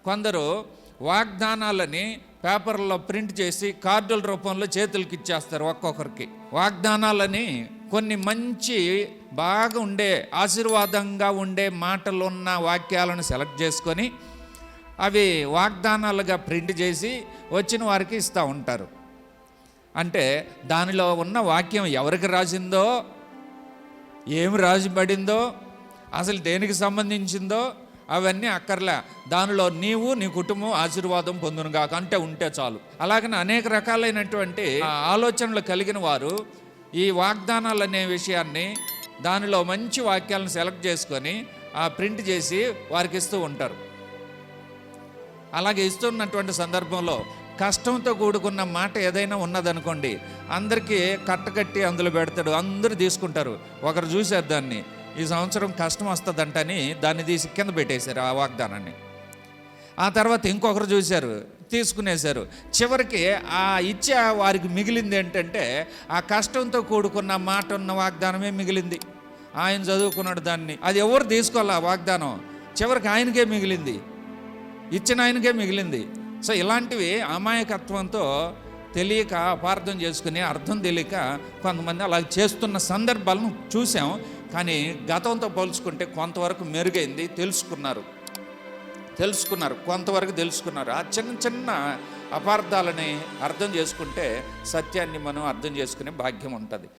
కొందరు వాగ్దానాలని పేపర్లో ప్రింట్ చేసి కార్డుల రూపంలో చేతులకి ఇచ్చేస్తారు ఒక్కొక్కరికి. వాగ్దానాలని కొన్ని మంచి బాగా ఉండే ఆశీర్వాదంగా ఉండే మాటలు ఉన్న వాక్యాలను సెలెక్ట్ చేసుకొని అవి వాగ్దానాలుగా ప్రింట్ చేసి వచ్చిన వారికి ఇస్తూ ఉంటారు. అంటే దానిలో ఉన్న వాక్యం ఎవరికి రాసిందో, ఏమి రాసిబడిందో, అసలు దేనికి సంబంధించిందో అవన్నీ అక్కర్లే. దానిలో నీవు నీ కుటుంబం ఆశీర్వాదం పొందునుగాక అంటే ఉంటే చాలు. అలాగనే అనేక రకాలైనటువంటి ఆలోచనలు కలిగిన వారు ఈ వాగ్దానాలు అనే విషయాన్ని దానిలో మంచి వాక్యాలను సెలెక్ట్ చేసుకొని ప్రింట్ చేసి వారికి ఇస్తూ ఉంటారు. అలాగే ఇస్తున్నటువంటి సందర్భంలో కష్టంతో కూడుకున్న మాట ఏదైనా ఉన్నదనుకోండి, అందరికీ కట్టకట్టి అందులో పెడతాడు, అందరూ తీసుకుంటారు. ఒకరు చూశారు దాన్ని, ఈ సంవత్సరం కష్టం వస్తుందంటని దాన్ని తీసి కింద పెట్టేశారు ఆ వాగ్దానాన్ని. ఆ తర్వాత ఇంకొకరు చూశారు, తీసుకునేశారు. చివరికి ఆ ఇచ్చే వారికి మిగిలింది ఏంటంటే ఆ కష్టంతో కూడుకున్న మాట ఉన్న వాగ్దానమే మిగిలింది. ఆయన చదువుకున్నాడు దాన్ని, అది ఎవరు తీసుకోవాలి ఆ వాగ్దానం, చివరికి ఆయనకే మిగిలింది, ఇచ్చిన ఆయనకే మిగిలింది. సో ఇలాంటివి అమాయకత్వంతో తెలియక అపార్థం చేసుకుని అర్థం తెలియక కొంతమంది అలా చేస్తున్న సందర్భాలను చూసాం. కానీ గతంతో పోల్చుకుంటే కొంతవరకు మెరుగైంది, తెలుసుకున్నారు, కొంతవరకు తెలుసుకున్నారు. ఆ చిన్న చిన్న అపార్థాలని అర్థం చేసుకుంటే సత్యాన్ని మనం అర్థం చేసుకునే భాగ్యం ఉంటుంది.